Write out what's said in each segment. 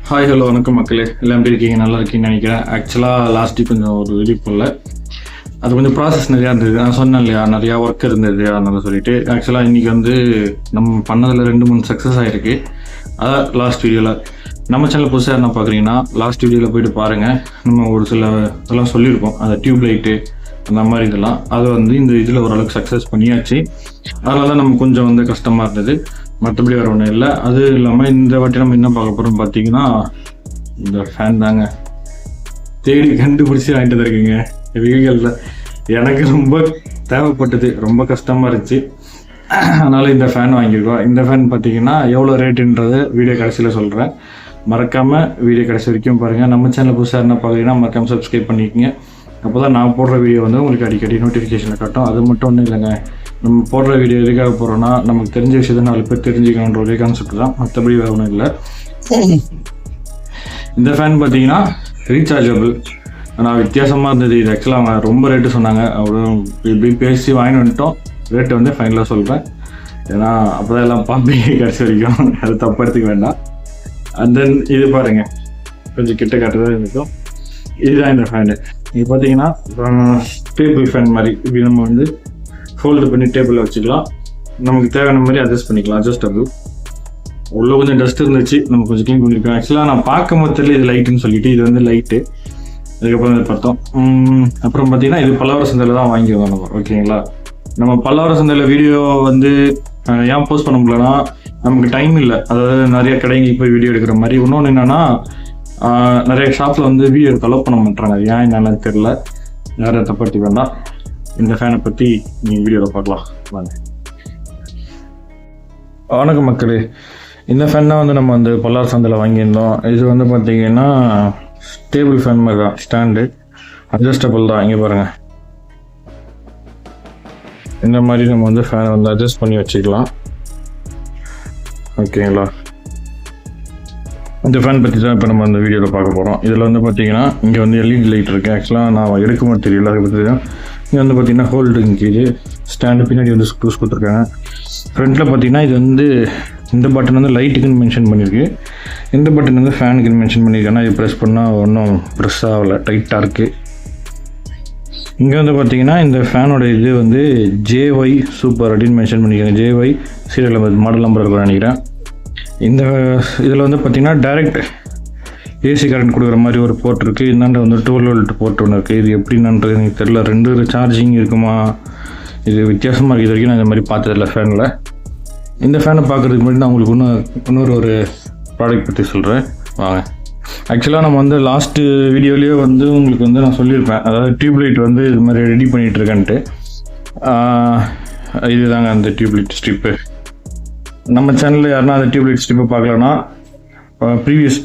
Hi hello வணக்கம் மக்களே, எல்லாம் எப்படி இருக்கீங்க? நல்லா இருக்கீங்கன்னு நினைக்கிறேன். ஆக்சுவலாக லாஸ்ட் வீக் கொஞ்சம் ஒரு வீடியோ போடல, அது கொஞ்சம் ப்ராசஸ் நிறையா இருந்தது. நான் சொன்னேன் இல்லையா, நிறையா ஒர்க் இருந்தது, அதனால சொல்லிட்டு ஆக்சுவலாக இன்றைக்கி வந்து நம்ம பண்ணதில் 2-3 சக்ஸஸ் ஆகிருக்கு. அதான் லாஸ்ட் வீடியோவில் நம்ம சேனல் புதுசாக என்ன பார்க்குறீங்கன்னா லாஸ்ட் வீடியோவில் போய்ட்டு பாருங்கள். நம்ம ஒரு சில இதெல்லாம் சொல்லியிருக்கோம், அந்த டியூப் லைட்டு அந்த மாதிரி இதெல்லாம். அது வந்து இந்த இதில் ஓரளவுக்கு சக்ஸஸ் பண்ணியாச்சு. அதனால தான் நம்ம கொஞ்சம் வந்து கஷ்டமாக இருந்தது, மற்றபடி வேறு ஒன்றும் இல்லை. அது இல்லாமல் இந்த வாட்டி நம்ம என்ன பார்க்க போகிறோம் பார்த்தீங்கன்னா, இந்த ஃபேன் தாங்க. தேடி கண்டுபிடிச்சி வாங்கிட்டு இருக்குங்க. வீடுகளில் எனக்கு ரொம்ப தேவைப்பட்டது, ரொம்ப கஷ்டமாக இருந்துச்சு, அதனால் இந்த ஃபேன் வாங்கியிருக்கோம். இந்த ஃபேன் பார்த்தீங்கன்னா எவ்வளோ ரேட்டுன்றது வீடியோ கடைசியில் சொல்கிறேன். மறக்காமல் வீடியோ கடைசி வரைக்கும் பாருங்கள். நம்ம சேனல் புதுசாக என்ன பார்க்குறீங்கன்னா மறக்காமல் சப்ஸ்கிரைப் பண்ணிக்கோங்க. அப்போ தான் நான் போடுற வீடியோ வந்து உங்களுக்கு அடிக்கடி நோட்டிஃபிகேஷனில் காட்டும். அது மட்டும் ஒன்றும் இல்லைங்க, நம்ம போடுற வீடியோ எதுக்காக போகிறோன்னா நமக்கு தெரிஞ்ச விஷயத்தை 4 பேர் தெரிஞ்சுக்கணுன்ற ஒரே கான்செப்ட் தான், மற்றபடி வேறு ஒன்றும் இல்லை. இந்த ஃபேன் பார்த்தீங்கன்னா ரீசார்ஜபிள். ஆனால் வித்தியாசமாக இருந்தது. இது ஆக்சுவலாக அவங்க ரொம்ப ரேட்டு சொன்னாங்க. அவ்வளோ இப்படி பேசி வாங்கிட்டு வந்துட்டோம். ரேட்டு வந்து ஃபைனலாக சொல்கிறேன், ஏன்னா அப்போ தான் எல்லாம் பார்ப்பீங்க கடைசி வரைக்கும், அது தப்பு எடுத்துக்க வேண்டாம். அண்ட் தென் இது பாருங்கள், கொஞ்சம் கிட்ட காட்டுறதா இருக்கும். இதுதான் இந்த ஃபேனு. இது பார்த்தீங்கன்னா டேபிள் ஃபேன் மாதிரி. இப்படி நம்ம வந்து ஃபோல்டு பண்ணி டேபிளில் வச்சுக்கலாம். நமக்கு தேவையான மாதிரி அட்ஜஸ்ட் பண்ணிக்கலாம். அட்ஜஸ்டபிள். உள்ளே கொஞ்சம் டஸ்ட் இருந்துச்சு, நம்ம கொஞ்சம் க்ளீன் பண்ணியிருக்கோம். ஆக்சுவலாக நான் பார்க்கும் போது தெரியல இது லைட்டுன்னு சொல்லிட்டு, இது வந்து லைட்டு. அதுக்கப்புறம் இது பார்த்தோம். அப்புறம் பார்த்தீங்கன்னா இது பல்லவர சந்தையில் தான் வாங்கியிருந்தோம் நம்ம. ஓகேங்களா, நம்ம பல்லவர சந்தையில் வீடியோ வந்து ஏன் போஸ்ட் பண்ண முடியலன்னா நமக்கு டைம் இல்லை. அதாவது நிறைய கடைங்களுக்கு போய் வீடியோ எடுக்கிற மாதிரி. இன்னொன்று என்னென்னா, நிறைய ஷாப்பில் வந்து வீடியோ அலோவ் பண்ண மாட்டாங்க. அது ஏன் என்னன்னு தெரியல, யாரும் தப்பட்டி வேண்டாம். இந்த ஃபேனை பற்றி நீங்கள் வீடியோவில் பார்க்கலாம் வாங்க. வணக்கம் மக்களே, இந்த ஃபேன் தான் வந்து நம்ம வந்து பல்லார் சந்தையில் வாங்கியிருந்தோம். இது வந்து பார்த்தீங்கன்னா டேபிள் ஃபேன் மாதிரி தான், ஸ்டாண்டு அட்ஜஸ்டபிள் தான். இங்கே பாருங்கள், இந்த மாதிரி நம்ம வந்து ஃபேனை வந்து அட்ஜஸ்ட் பண்ணி வச்சுக்கலாம். ஓகேங்களா, இந்த ஃபேன் பற்றி தான் இப்போ நம்ம அந்த வீடியோவில் பார்க்க போகிறோம். இதில் வந்து பார்த்தீங்கன்னா இங்கே வந்து எல்இடி லைட் இருக்குது. ஆக்சுவலாக நான் எடுக்கும்போது தெரியல, அதை பற்றி தான். இங்கே வந்து பார்த்தீங்கன்னா ஹோல்டுங்க, இது ஸ்டாண்டு பின்னாடி வந்து ஸ்க்ரூஸ் கொடுத்துருக்காங்க. ஃப்ரண்ட்டில் பார்த்தீங்கன்னா இது வந்து இந்த பட்டன் வந்து லைட்டுக்குன்னு மென்ஷன் பண்ணியிருக்கு, இந்த பட்டன் வந்து ஃபேனுக்குன்னு மென்ஷன் பண்ணியிருக்கேன். இது ப்ரெஸ் பண்ணால் ஒன்றும் ப்ரெஸ் ஆகலை, டைட்டாக இருக்குது. இங்கே வந்து பார்த்தீங்கன்னா இந்த ஃபேனோட இது வந்து JY சூப்பர் அப்படின்னு மென்ஷன் பண்ணியிருக்காங்க. JY serial number, model number இருக்குன்னு நினைக்கிறேன். இந்த இதில் வந்து பார்த்திங்கன்னா டைரக்ட் ஏசி கரண்ட் கொடுக்குற மாதிரி ஒரு போர்ட் இருக்குது. இந்தாண்ட வந்து 12 வோல்ட் போர்ட் ஒன்று இருக்குது. இது எப்படின்றது எனக்கு தெரியல, 2 சார்ஜிங் இருக்குமா, இது வித்தியாசமாக இருக்குது. இது வரைக்கும் நான் இந்த மாதிரி பார்த்ததில்ல ஃபேனில். இந்த ஃபேனை பார்க்குறதுக்கு முன்னாடி நான் உங்களுக்கு இன்னொரு ப்ராடக்ட் பற்றி சொல்கிறேன் வாங்க. ஆக்சுவலாக நம்ம வந்து லாஸ்ட்டு வீடியோலேயே வந்து உங்களுக்கு வந்து நான் சொல்லியிருப்பேன், அதாவது டியூப்லைட் வந்து இது மாதிரி ரெடி பண்ணிகிட்ருக்கேன்ட்டு. இது தாங்க அந்த டியூப்லைட் ஸ்ட்ரிப்பு. நம்ம சேனலில் யாருன்னா அந்த டியூப்லைட் ஸ்ட்ரிப்பை பார்க்கலன்னா ப்ரீவியஸ்,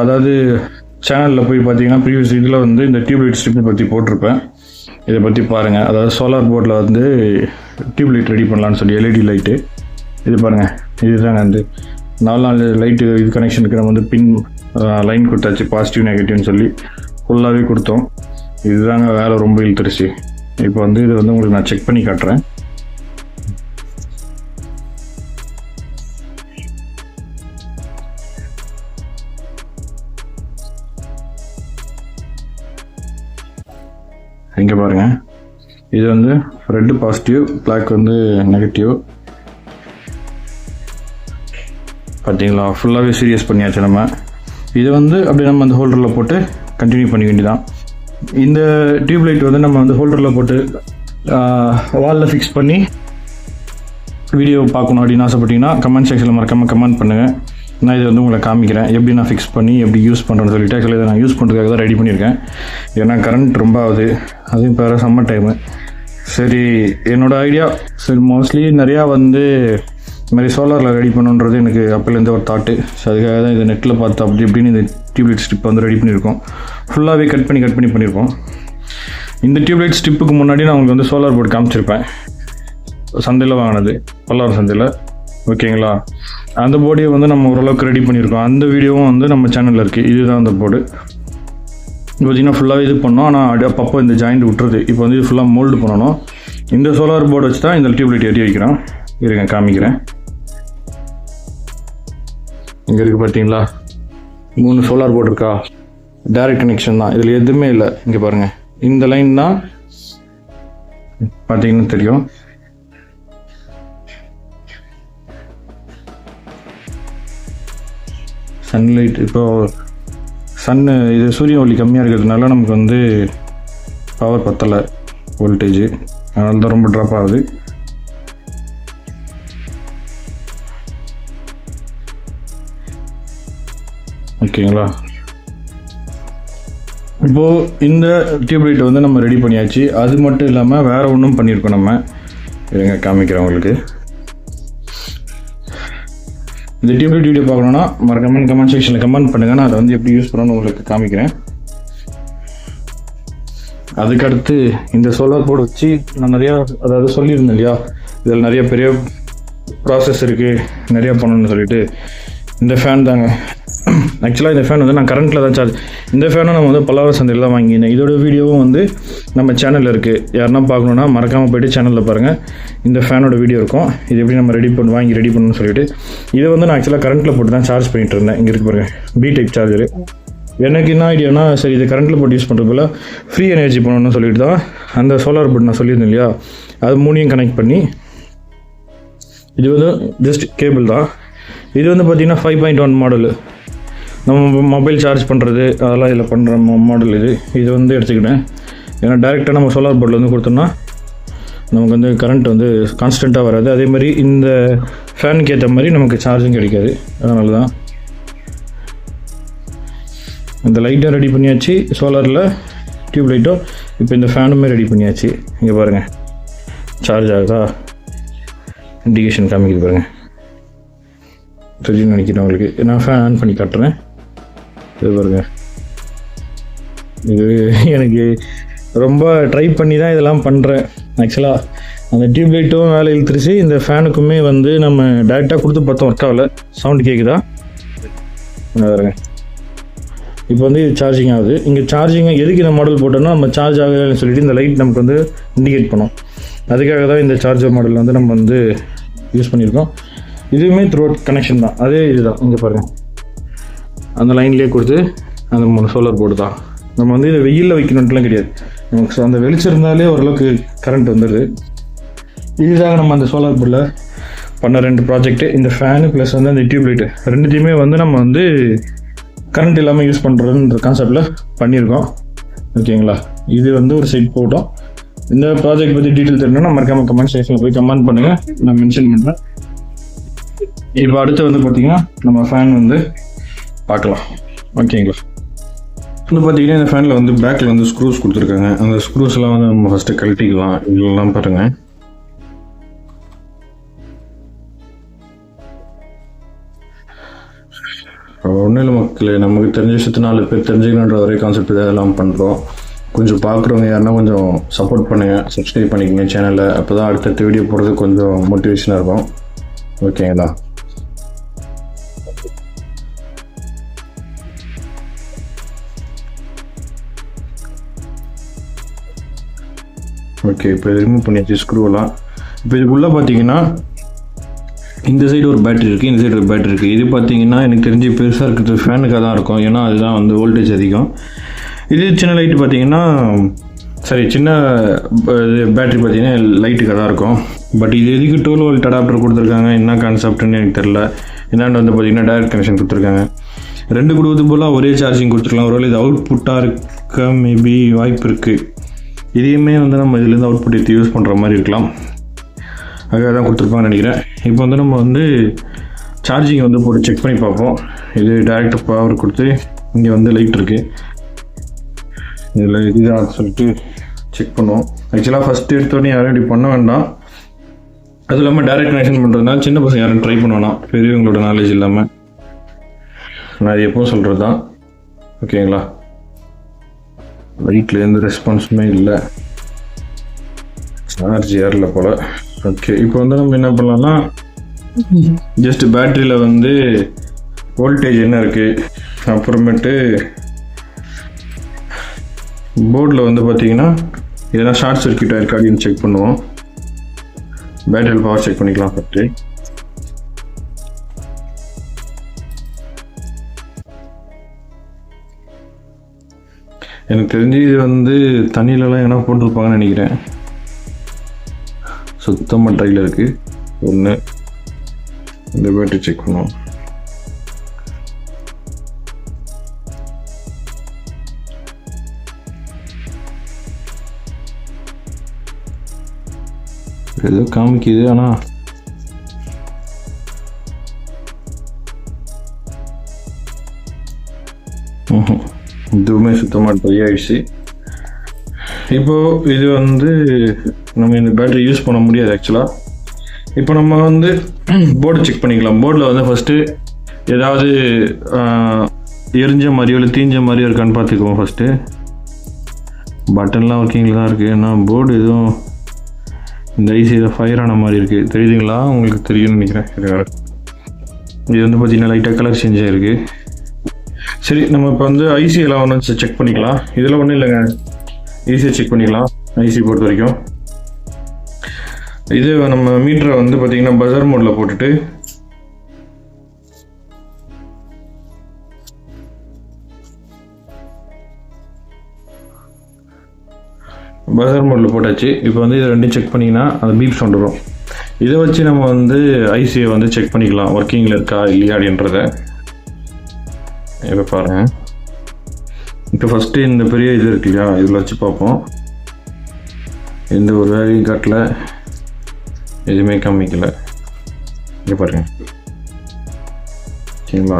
அதாவது சேனலில் போய் பார்த்தீங்கன்னா ப்ரீவியஸ் இதில் வந்து இந்த டியூப்லைட் ஸ்ட்ரிப்பை பற்றி போட்டிருப்பேன். இதை பற்றி பாருங்கள். அதாவது சோலார் போர்டில் வந்து டியூப்லைட் ரெடி பண்ணலான்னு சொல்லி LED லைட்டு. இது பாருங்கள், இதுதாங்க வந்து 4 லைட்டு இது கனெக்ஷனுக்கு நம்ம வந்து பின் லைன் கொடுத்தாச்சு, பாசிட்டிவ் நெகட்டிவ்னு சொல்லி ஃபுல்லாகவே கொடுத்தோம். இதுதாங்க வேலை ரொம்ப இழுத்துருச்சு. இப்போ வந்து இது வந்து உங்களுக்கு நான் செக் பண்ணி காட்டுறேன். இங்கே பாருங்கள், இது வந்து ரெட்டு பாசிட்டிவ், பிளாக் வந்து நெகட்டிவ். பார்த்தீங்களா, ஃபுல்லாகவே சீரியஸ் பண்ணியாச்சு நம்ம. இதை வந்து அப்படியே நம்ம அந்த ஹோல்டரில் போட்டு கண்டினியூ பண்ணிக்க வேண்டியதான். இந்த டியூப்லைட் வந்து நம்ம வந்து ஹோல்டரில் போட்டு வாலில் ஃபிக்ஸ் பண்ணி வீடியோ பார்க்கணும் அப்படின்னு ஆசைப்பட்டீங்கன்னா கமெண்ட் செக்ஷனில் மறக்காமல் கமெண்ட் பண்ணுங்கள். நான் இதை வந்து உங்களை காமிக்கிறேன் எப்படி நான் ஃபிக்ஸ் பண்ணி எப்படி யூஸ் பண்ணுறேன்னு சொல்லிட்டு. ஆக்சுவலாக இதை நான் யூஸ் பண்ணுறதுக்காக தான் ரெடி பண்ணியிருக்கேன். ஏன்னா கரண்ட் ரொம்ப ஆகுது, அதுவும் இப்போ வேறு சம்மர் டைமு. சரி, என்னோடய ஐடியா சரி மோஸ்ட்லி நிறையா வந்து இந்த மாதிரி சோலாரில் ரெடி பண்ணுன்றது எனக்கு அப்போலேருந்து ஒரு தாட்டு. ஸோ அதுக்காக தான் இது நெட்டில் பார்த்து அப்படி இப்படின்னு இந்த டியூப்லைட் ஸ்ட்ரிப் வந்து ரெடி பண்ணியிருக்கோம். ஃபுல்லாகவே கட் பண்ணி பண்ணியிருக்கோம். இந்த டியூப்லைட் ஸ்ட்ரிப்புக்கு முன்னாடி நான் உங்களுக்கு வந்து சோலார் போர்டு காமிச்சிருப்பேன், சந்தையில் வாங்கினது, பல்லார் சந்தையில். ஓகேங்களா, அந்த போர்டையை வந்து நம்ம ஓரளவுக்கு ரெடி பண்ணியிருக்கோம். அந்த வீடியோவும் வந்து நம்ம சேனலில் இருக்குது. இதுதான் அந்த போர்டு. இப்போ பார்த்திங்கன்னா ஃபுல்லாகவே இது பண்ணோம், ஆனால் அப்பப்போ இந்த ஜாயிண்ட் விட்டுருது. இப்போ வந்து இது ஃபுல்லாக மோல்டு பண்ணணும். இந்த சோலார் போர்டு வச்சு தான் இந்த டியூப்லைட் ஏற்றி வைக்கிறோம். இருங்க காமிக்கிறேன். இங்கே இருக்குது பார்த்தீங்களா, 3 சோலார் போர்டு இருக்கா, டைரக்ட் கனெக்ஷன் தான், இதில் எதுவுமே இல்லை. இங்கே பாருங்கள், இந்த லைன் தான் பார்த்தீங்கன்னா தெரியும். சன்லைட் இப்போ இது சூரிய ஒளி கம்மியாக இருக்கிறதுனால நமக்கு வந்து பவர் பத்தலை, வோல்டேஜ் அதனால தான் ரொம்ப ட்ராப் ஆகுது. ஓகேங்களா, இப்போது இந்த டியூப்லைட் வந்து நம்ம ரெடி பண்ணியாச்சு. அது மட்டும் இல்லாமல் வேறு ஒன்றும் பண்ணியிருக்கோம் நம்ம. இருங்க காமிக்கிறேன் உங்களுக்கு. இந்த டியூப்லைட் வீடியோ பார்க்கணுன்னா மறக்காம கமெண்ட் செக்ஷனில் கமெண்ட் பண்ணுங்கள். நான் அதை வந்து எப்படி யூஸ் பண்ணணும்னு உங்களுக்கு காமிக்கிறேன். அதுக்கடுத்து இந்த சோலார் போர்டு வச்சு நான் நிறையா அதாவது சொல்லியிருந்தேன் இல்லையா, இதில் நிறைய பெரிய ப்ராசஸ் இருக்குது, நிறையா பண்ணணும்னு சொல்லிட்டு இந்த ஃபேன் தாங்க. ஆக்சுவலாக இந்த ஃபேன் வந்து நான் கரண்ட்டில் தான் சார்ஜ். இந்த ஃபேனும் நம்ம வந்து பல்லாவர் சந்தையில் தான் வாங்கியிருந்தேன். இதோட வீடியோவும் வந்து நம்ம சேனலில் இருக்குது. யாருன்னா பார்க்கணுன்னா மறக்காமல் போய்ட்டு சேனலில் பாருங்கள். இந்த ஃபேனோட வீடியோ இருக்கும். இது எப்படி நம்ம வாங்கி ரெடி பண்ணணும்னு சொல்லிட்டு. இதை வந்து நான் ஆக்சுவலாக கரண்ட்டில் போட்டு தான் சார்ஜ் பண்ணிகிட்டு இருந்தேன். இங்கே இருக்கு பாருங்கள், பி டைப் சார்ஜரு. எனக்கு என்ன ஐடியானா, சரி இது கரண்ட்டில் போட்டு யூஸ் பண்ணுறது போல் ஃப்ரீ எனர்ஜி பண்ணணும்னு சொல்லிட்டு தான் அந்த சோலார் போர்டு நான் சொல்லியிருந்தேன் இல்லையா, அது 3 கனெக்ட் பண்ணி. இது வந்து ஜஸ்ட் கேபிள் தான். இது வந்து பார்த்திங்கன்னா 5.1 மாடலு. நம்ம மொபைல் சார்ஜ் பண்ணுறது அதெல்லாம் இதில் பண்ணுற மாடல் இது வந்து எடுத்துக்கிட்டேன். ஏன்னா டேரெக்டாக நம்ம சோலார் போர்டில் வந்து கொடுத்தோம்னா நமக்கு வந்து கரண்ட் வந்து கான்ஸ்டண்ட்டாக வராது. அதே மாதிரி இந்த ஃபேனுக்கு ஏற்ற மாதிரி நமக்கு சார்ஜும் கிடைக்காது. அதனால தான் இந்த லைட்டும் ரெடி பண்ணியாச்சு, சோலாரில் டியூப் லைட்டும். இப்போ இந்த ஃபேனுமே ரெடி பண்ணியாச்சு. இங்கே பாருங்கள், சார்ஜ் ஆகுதா, இண்டிகேஷன் காமிக்குது பாருங்கள். தெரியும் நினைக்கிறேன் உங்களுக்கு. நான் ஃபேன் ஆன் பண்ணி காட்டுறேன். இது பாருங்க, இது எனக்கு ரொம்ப ட்ரை பண்ணி தான் இதெல்லாம் பண்ணுறேன். ஆக்சுவலாக அந்த டியூப்லைட்டும் வேலை இழுத்துருச்சு. இந்த ஃபேனுக்குமே வந்து நம்ம டேரெக்டாக கொடுத்து பார்த்தோம், ஒர்க் ஆகலை. சவுண்டு கேட்குதா பாருங்க. இப்போ வந்து இது சார்ஜிங் ஆகுது. இங்கே சார்ஜிங் எதுக்கு இந்த மாடல் போட்டோன்னா, நம்ம சார்ஜ் ஆகுதுன்னு சொல்லிட்டு இந்த லைட் நமக்கு வந்து இண்டிகேட் பண்ணும். அதுக்காக தான் இந்த சார்ஜர் மாடல் வந்து நம்ம வந்து யூஸ் பண்ணியிருக்கோம். இதுவுமே த்ரூ அவுட் கனெக்ஷன் தான். அதே இதுதான். இங்கே பாருங்கள், அந்த லைன்லேயே கொடுத்து அந்த 3 சோலார் போர்டு தான். நம்ம வந்து இதை வெயிலில் வைக்கணுன்ட்டுலாம் கிடையாது. நமக்கு அந்த வெளிச்சம் இருந்தாலே ஓரளவுக்கு கரண்ட் வந்துடுது. இதுதாங்க நம்ம அந்த சோலார் போர்டில் பண்ண 2 ப்ராஜெக்ட்டு. இந்த ஃபேனு ப்ளஸ் வந்து அந்த டியூப் லைட்டு ரெண்டுத்தையுமே வந்து நம்ம வந்து கரண்ட் இல்லாமல் யூஸ் பண்ணுறதுன்ற கான்செப்டில் பண்ணியிருக்கோம். ஓகேங்களா, இது வந்து ஒரு சைட் போட்டோம். இந்த ப்ராஜெக்ட் பற்றி டீட்டெயில் தெரியணும்னா மறக்காமல் கமெண்ட் செக்ஷனில் போய் கமெண்ட் பண்ணுங்கள், நான் மென்ஷன் பண்ணுறேன். இப்போ அடுத்து வந்து பார்த்திங்கன்னா நம்ம ஃபேன் வந்து பார்க்கலாம். ஓகேங்களா, வந்து பார்த்திங்கன்னா இந்த ஃபேனில் வந்து பேக்கில் வந்து ஸ்க்ரூஸ் கொடுத்துருக்காங்க. அந்த ஸ்க்ரூஸ்லாம் வந்து நம்ம ஃபஸ்ட்டு கழட்டிக்கலாம். இதெல்லாம் பாருங்கள். ஒன்றும் இல்லை மக்களே, நமக்கு தெரிஞ்ச விஷயத்து 4 பேர் தெரிஞ்சுக்கணுன்ற ஒரே கான்செப்ட் இதெல்லாம் பண்ணுறோம். கொஞ்சம் பார்க்குறவங்க யாருன்னா கொஞ்சம் சப்போர்ட் பண்ணுங்கள், சப்ஸ்கிரைப் பண்ணிக்கோங்க சேனலை. அப்போ தான் அடுத்தடுத்த வீடியோ போடுறதுக்கு கொஞ்சம் மோட்டிவேஷனாக இருக்கும். ஓகேங்களா, ஓகே. இப்போ இது ரிமூவ் பண்ணியாச்சு ஸ்க்ரூவெல்லாம். இப்போ இதுக்குள்ளே பார்த்தீங்கன்னா இந்த சைடு ஒரு பேட்டரி இருக்குது, இந்த சைடு ஒரு பேட்டரி இருக்குது. இது பார்த்தீங்கன்னா எனக்கு தெரிஞ்சு பெருசாக இருக்கிறது ஃபேனுக்காக தான் இருக்கும். ஏன்னா அதுதான் வந்து வோல்டேஜ் அதிகம். இது சின்ன லைட்டு பார்த்தீங்கன்னா சின்ன பேட்டரி பார்த்தீங்கன்னா லைட்டுக்காக தான் இருக்கும். பட் இது எதுக்கு 12 வோல்ட் அடாப்டர் கொடுத்துருக்காங்க, என்ன கான்செப்ட்னு எனக்கு தெரில. என்னாண்டு வந்து பார்த்தீங்கன்னா டைரக்ட் கனெக்ஷன் கொடுத்துருக்காங்க. 2 கொடுக்குறது போல் ஒரே சார்ஜிங் கொடுத்துருக்கலாம். ஒருவேளை இது அவுட்புட்டாக இருக்க மேபி வாய்ப்பு இருக்குது. இதையுமே வந்து நம்ம இதுலேருந்து அவுட்புட் எடுத்து யூஸ் பண்ணுற மாதிரி இருக்கலாம். அதுக்காக தான் கொடுத்துருப்பாங்கன்னு நினைக்கிறேன். இப்போ வந்து நம்ம வந்து சார்ஜிங் வந்து போட்டு செக் பண்ணி பார்ப்போம். இது டைரெக்ட் பவர் கொடுத்து இங்கே வந்து லைட் இருக்குது, இதில் இதுதான் சொல்லிட்டு செக் பண்ணுவோம். ஆக்சுவலாக ஃபஸ்ட்டு எடுத்தோடனே யாரும் இப்படி பண்ண வேண்டாம். அதுவும் இல்லாமல் டைரக்ட் கனெக்ஷன் பண்ணுறதுனால சின்ன பசங்க யாரும் ட்ரை பண்ண வேணாம், பெரியவங்களோட நாலேஜ் இல்லாமல். நான் இது எப்போவும் சொல்கிறது தான். ஓகேங்களா, லைட்டில் எந்த ரெஸ்பான்ஸுமே இல்லை, சார்ஜ் ஏறல போல். ஓகே, இப்போ வந்து நம்ம என்ன பண்ணலாம்னா ஜஸ்ட் பேட்டரியில் வந்து வோல்டேஜ் என்ன இருக்குது, அப்புறமேட்டு போர்டில் வந்து பார்த்தீங்கன்னா எதனா ஷார்ட் சர்க்யூட் ஆயிருக்கு அப்படின்னு செக் பண்ணுவோம். பேட்டரியில் பவர் செக் பண்ணிக்கலாம் ஃபஸ்ட்டு. எனக்கு தெரிஞ்சு இது வந்து தண்ணியிலலாம் என்ன போட்டிருப்பாங்கன்னு நினைக்கிறேன். சுத்தமாக ட்ரையில் இருக்குது. ஒன்று இந்த பேட்டரி செக் பண்ணுவோம். ஏதோ காமிக்குது, ஆனால் இதுவுமே சுத்தமாக ட்ரை ஆகிடுச்சு. இப்போது இது வந்து நம்ம இந்த பேட்டரி யூஸ் பண்ண முடியாது ஆக்சுவலாக. இப்போ நம்ம வந்து போர்டு செக் பண்ணிக்கலாம். போர்டில் வந்து ஃபஸ்ட்டு ஏதாவது எரிஞ்ச மாதிரியோ இல்லை தீஞ்ச மாதிரியோ இருக்கான்னு பார்த்துக்குவோம். ஃபஸ்ட்டு பட்டன்லாம் ஒர்க்கிங்கில் தான் இருக்குது. ஏன்னா போர்டு எதுவும் இந்த ஐசியில் ஃபயர் ஆன மாதிரி இருக்குது. தெரியுதுங்களா? உங்களுக்கு தெரியும்னு நினைக்கிறேன். இது வந்து பார்த்திங்கன்னா லைட்டாக கலர் சேஞ்ச் ஆகிருக்கு. சரி, நம்ம இப்போ வந்து ஐசி எல்லாம் ஒன்று செக் பண்ணிக்கலாம். இதில் ஒன்றும் இல்லைங்க, ஈஸியாக செக் பண்ணிக்கலாம் ஐசி பொறுத்த வரைக்கும். இது நம்ம மீட்டரை வந்து பார்த்திங்கன்னா பஜர் மோடில் போட்டுட்டு பஜர் மோடில் போட்டாச்சு. இப்போ வந்து இதை ரெண்டையும் செக் பண்ணிங்கன்னா அந்த பீப் சவுண்ட் வரும். இதை வச்சு நம்ம வந்து ஐசியை வந்து செக் பண்ணிக்கலாம் ஒர்க்கிங்கில் இருக்கா இல்லையா அப்படின்றத. இப்போ பாருங்கள், இப்போ ஃபஸ்ட்டு இந்த பெரிய இது இருக்கு இல்லையா, இதில் வச்சு பார்ப்போம். எந்த ஒரு வேலையும் காட்டல, எதுவுமே காமிக்கலை. இங்கே பாருங்கள், சரிங்களா?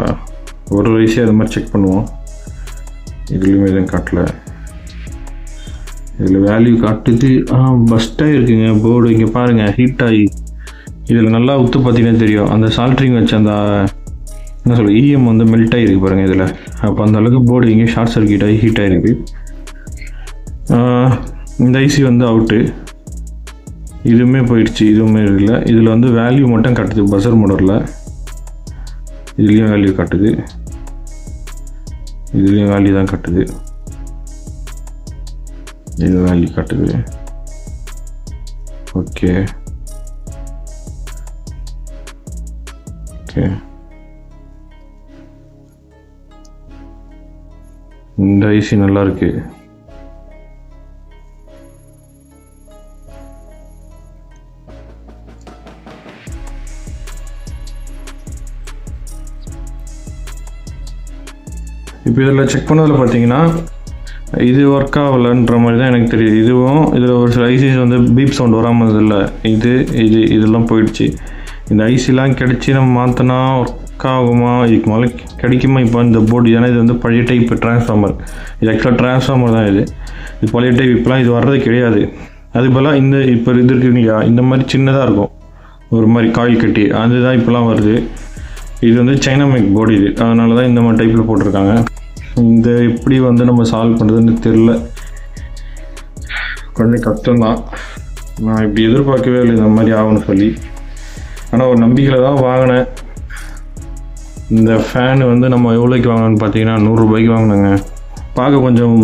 ஒரு ஐசியாக அது மாதிரி செக் பண்ணுவோம். இதுலேயுமே எதுவும் காட்டலை. இதில் வேல்யூ காட்டுது. பஸ்ட்டாக இருக்குங்க போர்டு. இங்கே பாருங்கள், ஹீட் ஆகி இதில் நல்லா உத்து பார்த்தீங்கன்னா தெரியும். அந்த சால்ட்ரிங் வச்சு அந்த என்ன சொல்ல இஎம் வந்து மெல்ட் ஆகிருக்கு பாருங்கள் இதில். அப்போ அந்த அளவுக்கு போர்டு இங்கே ஷார்ட் சர்க்கியூட் ஆகி ஹீட் ஆகிருக்கு. இந்த ஐசி வந்து அவுட்டு. இதுவுமே போயிடுச்சு, இதுவுமே இல்லை. இதில் வந்து வேல்யூ மட்டும் காட்டுது பஸர் மோடரில். இதுலேயும் வேல்யூ காட்டுது, இதுலேயும் வேல்யூ தான் காட்டுது, இது வேல்யூ காட்டுது. ஓகே ஓகே, இந்த ஐசி நல்லா இருக்கு. இப்போ இதில் செக் பண்ணதில் பார்த்தீங்கன்னா இது ஒர்க் ஆகலைன்ற மாதிரி தான் எனக்கு தெரியுது. இதுவும் இதில் ஒரு சில ஐசிஸ் வந்து பீப் சவுண்ட் வராமல் இல்லை. இதெல்லாம் போயிடுச்சு. இந்த ஐசிலாம் கிடச்சி நம்ம மாற்றினா ஒர்க் ஆகுமா, இதுக்கு மேலே கிடைக்குமா இப்போ இந்த போர்டு? ஏன்னா இது வந்து பழைய டைப் டிரான்ஸ்ஃபார்மர். இது ஆக்சுவலாக டிரான்ஸ்ஃபார்மர் தான். இது பழைய டைப். இப்போலாம் இது வர்றது கிடையாது. அது போல் இந்த இப்போ இது இருக்கு இல்லையா, இந்த மாதிரி சின்னதாக இருக்கும் ஒரு மாதிரி காயில் கட்டி, அதுதான் இப்போலாம் வருது. இது வந்து சைனா மேக் போர்டு இது, அதனால தான் இந்த மாதிரி டைப்பில் போட்டிருக்காங்க. இந்த எப்படி வந்து நம்ம சால்வ் பண்ணுறதுன்னு தெரில, கொஞ்சம் கஷ்டம்தான். நான் இப்படி எதிர்பார்க்கவே இல்லை இந்த மாதிரி ஆகும்னு சொல்லி. ஆனால் ஒரு நம்பிக்கையில் தான் வாங்கினேன். இந்த ஃபேனு வந்து நம்ம எவ்வளோக்கு வாங்கினோன்னு பார்த்தீங்கன்னா 100 ரூபாய்க்கு வாங்கினேங்க. பார்க்க கொஞ்சம்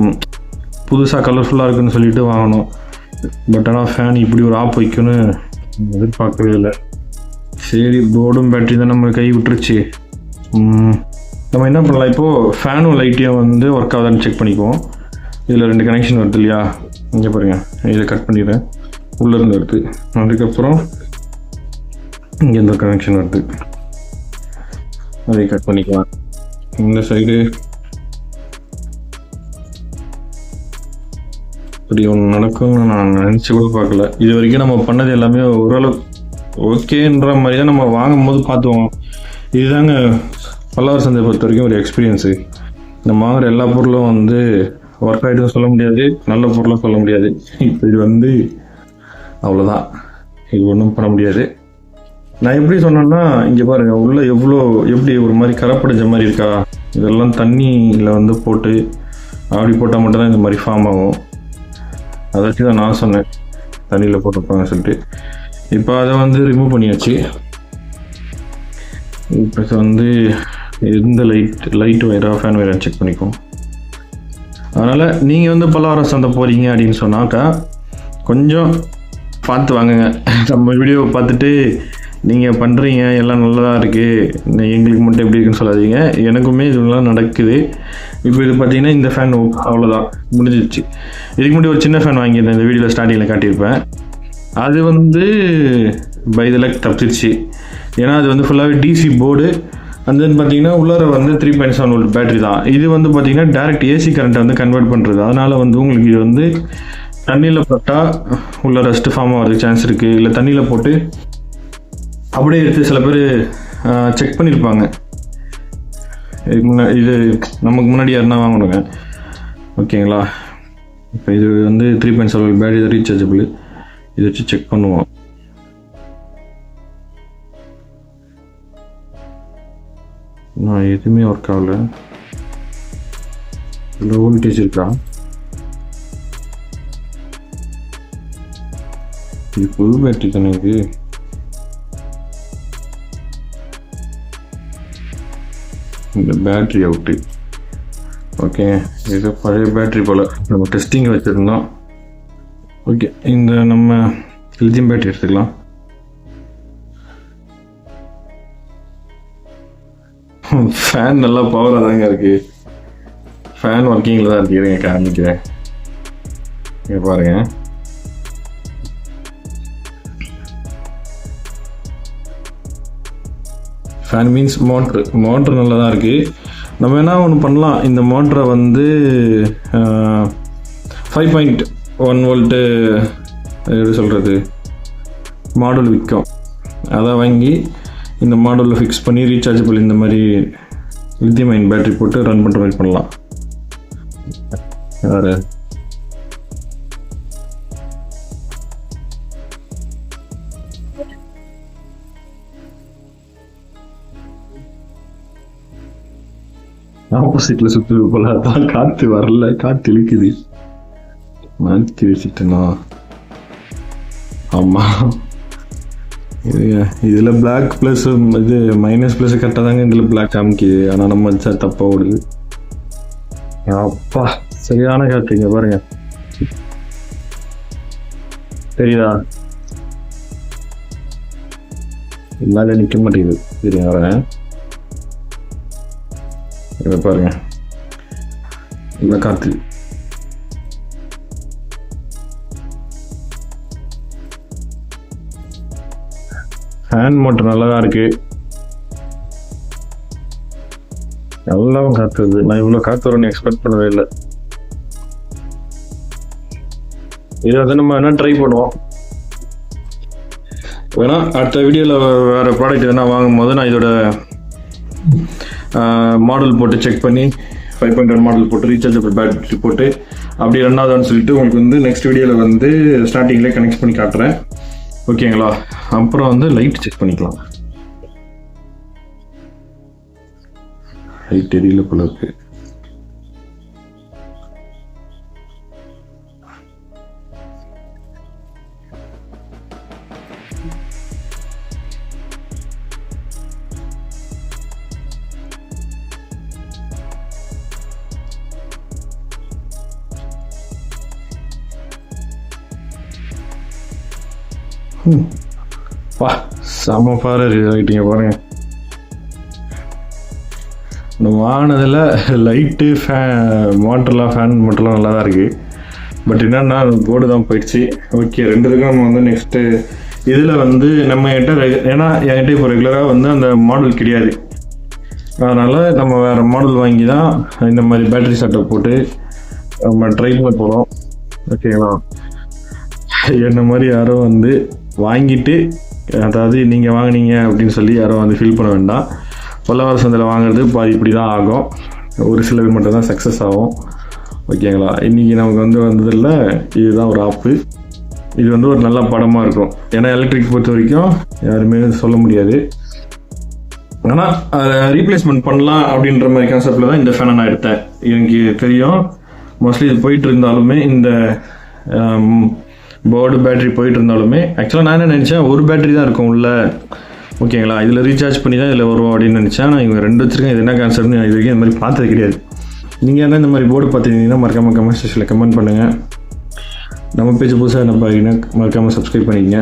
புதுசாக கலர்ஃபுல்லாக இருக்குன்னு சொல்லிட்டு வாங்கினோம். பட் ஆனால் ஃபேன் இப்படி ஒரு ஆப் வைக்குன்னு எதிர்பார்க்கவே இல்லை. சரி, போர்டும் பேட்டரி தான் நம்ம கை விட்டுருச்சு. நம்ம என்ன பண்ணலாம், இப்போது ஃபேனும் லைட்டையும் வந்து ஒர்க் ஆகுதான்னு செக் பண்ணிக்குவோம். இதில் 2 கனெக்ஷன் வருது இல்லையா, இங்கே பாருங்கள். இதை கட் பண்ணிடுறேன், உள்ளேருந்து வருது. அதுக்கப்புறம் இங்கே இந்த கனெக்ஷன் வருது, அதை கட் பண்ணிக்கலாம். இந்த சைடு இப்படி ஒன்று நடக்கும்னு நான் நினச்சி கூட பார்க்கல. இது வரைக்கும் நம்ம பண்ணது எல்லாமே ஓரளவு ஓகேன்ற மாதிரி தான் நம்ம வாங்கும் போது பார்த்துவோம். இதுதாங்க பல்லாவர் சந்தை பொறுத்த வரைக்கும் ஒரு எக்ஸ்பீரியன்ஸு. நம்ம வாங்குகிற எல்லா பொருளும் வந்து ஒர்க் ஆகிட்டு சொல்ல முடியாது, நல்ல பொருளாக சொல்ல முடியாது. இப்போ இது வந்து அவ்வளோதான், இது ஒன்றும் பண்ண முடியாது. நான் எப்படி சொன்னேன்னா, இங்கே பாருங்கள், உள்ளே எப்படி ஒரு மாதிரி கரப்படைஞ்ச மாதிரி இருக்கா. இதெல்லாம் தண்ணியில் வந்து போட்டு அப்படி போட்டால் மட்டும்தான் இந்த மாதிரி ஃபார்ம் ஆகும். அதை வச்சு தான் நான் சொன்னேன் தண்ணியில் போட்டுருப்பாங்க சொல்லிட்டு. இப்போ அதை வந்து ரிமூவ் பண்ணியாச்சு. இப்போ வந்து எந்த லைட் வயராக ஃபேன் வயராக செக் பண்ணிக்குவோம். அதனால் நீங்கள் வந்து பல்லாவரம் சந்தை போகிறீங்க அப்படின்னு சொன்னாக்கா கொஞ்சம் பார்த்து வாங்குங்க. நம்ம வீடியோவை பார்த்துட்டு நீங்கள் பண்ணுறீங்க எல்லாம் நல்லதாக இருக்குது, எங்களுக்கு மட்டும் எப்படி இருக்குன்னு சொல்லாதீங்க. எனக்குமே இதெல்லாம் நடக்குது. இப்போ இது பார்த்தீங்கன்னா இந்த ஃபேன் அவ்வளோதான் முடிஞ்சிடுச்சு. இதுக்கு முன்னாடி ஒரு சின்ன ஃபேன் வாங்கியிருந்தேன், இந்த வீடியோவில் ஸ்டார்டிங்கில் காட்டியிருப்பேன். அது வந்து பை த லக் தப்பிச்சிருச்சு. ஏன்னா அது வந்து ஃபுல்லாகவே டிசி போர்டு. அண்ட் தென் பார்த்தீங்கன்னா உள்ளார வந்து 3.7 வோல்ட் பேட்டரி தான். இது வந்து பார்த்தீங்கன்னா டேரெக்ட் ஏசி கரண்ட்டை வந்து கன்வெர்ட் பண்ணுறது. அதனால் வந்து உங்களுக்கு இது வந்து தண்ணியில் போட்டால் உள்ள ரஸ்ட் ஃபார்ம் ஆகிறதுக்கு சான்ஸ் இருக்குது. இல்லை தண்ணியில் போட்டு அப்படியே எடுத்து சில பேர் செக் பண்ணியிருப்பாங்க. இதுக்கு முன்னாடி இது நமக்கு முன்னாடி யாருன்னா வாங்கணுங்க, ஓகேங்களா? இப்போ இது வந்து 3.7 பேட்டரி ரீசார்ஜபிள். இதை வச்சு செக் பண்ணுவோம். நான் எதுவுமே ஒர்க் ஆகல. இவ்வளோ வோல்டேஜ் இருக்கா? இது புது பேட்டரி தானே இது. இந்த பேட்ரி அவுட்டு. ஓகே, இது பழைய பேட்ரி போல் நம்ம டெஸ்டிங் வச்சுருந்தோம். ஓகே, இந்த நம்ம லித்தியம் பேட்டரி எடுத்துக்கலாம். ஃபேன் நல்லா பவராக தாங்க இருக்குது. ஃபேன் ஒர்க்கிங்கில் தான் இருக்குது. காமிக்கிறேன், இங்கே பாருங்க. ஃபேன் மீன்ஸ் மோட்ரு நல்லா தான் இருக்குது. நம்ம என்ன ஒன்று பண்ணலாம், இந்த மோட்டரை வந்து 5.1 வோல்ட்டு எப்படி சொல்கிறது மாடல் விற்கும். அதை வாங்கி இந்த மாடலில் ஃபிக்ஸ் பண்ணி ரீசார்ஜபிள் இந்த மாதிரி லித்தியம் அயன் பேட்டரி போட்டு ரன் பண்ணுற மாதிரி பண்ணலாம். வேறு ஆப்போசிட்டில் சுற்றுது போல, அதான் காற்று வரல, காற்று இழுக்குது. மாற்றி வச்சுட்டேனா? ஆமாம், இதில் பிளாக் ப்ளஸ் இது மைனஸ் ப்ளஸ் கரெக்டாக தாங்க இதில் பிளாக் காமிக்குது. ஆனால் நம்ம வச்சா தப்பாக ஓடுது. அப்பா சரியான காற்றுங்க பாருங்க, தெரியுதா? என்னால நிற்க மாட்டேங்குது. சரி வரேன், இதை பாருங்க, இல்லை காற்று. ஃபேன் மோட்டர் நல்லா தான் இருக்குது, நல்லாவும் காற்றுது. நான் இவ்வளோ காற்று வரும்னு எக்ஸ்பெக்ட் பண்ணவே இல்லை. இதை வந்து நம்ம வேணால் ட்ரை பண்ணுவோம். வேணா அடுத்த வீடியோவில் வேறு ப்ராடக்ட் எதனா வாங்கும் போது நான் இதோட மாடல் போட்டு செக் பண்ணி 5.1 மாடல் போட்டு ரீசார்ஜபிள் பேட்டரி போட்டு அப்படி ரெண்டாவதுன்னு சொல்லிட்டு உங்களுக்கு வந்து நெக்ஸ்ட் வீடியோவில் வந்து ஸ்டார்டிங்லேயே கனெக்ட் பண்ணி காட்டுறேன், ஓகேங்களா? அப்புறம் வந்து லைட் செக் பண்ணிக்கலாம். லைட் எரியல போல இருக்கு. வா செம்ம பாரு ரைட்டிங்க பாருங்க. நம்ம வாங்கினதில் லைட்டு மோட்டர்லாம் ஃபேன் மோட்டர்லாம் நல்லா தான் இருக்குது. பட் என்னன்னா போர்டு தான் போயிடுச்சு. ஓகே, ரெண்டுத்துக்கும் நம்ம வந்து நெக்ஸ்ட்டு இதில் வந்து நம்ம ஏன்னா என்கிட்ட இப்போ ரெகுலராக வந்து அந்த மாடல் கிடையாது. அதனால் நம்ம வேறு மாடல் வாங்கி தான் இந்த மாதிரி பேட்டரி செட்டப் போட்டு நம்ம ட்ரை பண்ண போகிறோம், ஓகேங்களா? என்ன மாதிரி யாரும் வந்து வாங்கிட்டு, அதாவது நீங்கள் வாங்கினீங்க அப்படின்னு சொல்லி யாரும் வந்து ஃபீல் பண்ண வேண்டாம். பொல்லவார சந்தையில் வாங்குறது பாதி இப்படி தான் ஆகும். ஒரு சில பேர் மட்டும் தான் சக்ஸஸ் ஆகும், ஓகேங்களா? இன்றைக்கி நமக்கு வந்து வந்ததில்ல, இதுதான் ஒரு ஆப்பு. இது வந்து ஒரு நல்ல படமாக இருக்கும். ஏன்னா எலக்ட்ரிக் பொறுத்த வரைக்கும் யாருமே சொல்ல முடியாது. ஆனால் அதை ரீப்ளேஸ்மெண்ட் பண்ணலாம் அப்படின்ற மாதிரி கான்செப்டில் தான் இந்த ஃபேனை நான் எடுத்தேன். எனக்கு தெரியும் மோஸ்ட்லி இது போயிட்டு இருந்தாலுமே, இந்த போர்டு பேட்டரி போயிட்டு இருந்தாலுமே, ஆக்சுவலாக நான் என்ன நினச்சேன், ஒரு பேட்டரி தான் இருக்கும் உள்ள, ஓகேங்களா? இதில் ரீசார்ஜ் பண்ணி தான் இதில் வரும் அப்படின்னு நினச்சேன். நான் இவங்க ரெண்டு வச்சுருக்கேன். இது என்ன கான்செப்ட்னு இது வரைக்கும் இந்த மாதிரி பார்த்தது கிடையாது. நீங்கள் என்ன இந்த மாதிரி போர்டு பார்த்துருந்தீங்கன்னா மறக்காமல் கமெண்ட் செக்ஷனில் கமெண்ட் பண்ணுங்கள். நம்ம பேஜ் புதுசாக என்ன பார்த்தீங்கன்னா மறக்காமல் சப்ஸ்கிரைப் பண்ணிக்கங்க.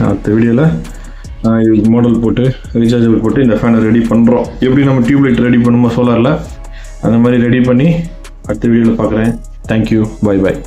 அடுத்த வீடியோவில் இதுக்கு மாடல் போட்டு ரீசார்ஜபிள் போட்டு இந்த ஃபேனை ரெடி பண்ணுறோம். எப்படி நம்ம டியூப்லைட் ரெடி பண்ணுமோ சோலாரில் அந்த மாதிரி ரெடி பண்ணி அடுத்த வீடியோவில் பார்க்குறேன். Thank you, bye bye.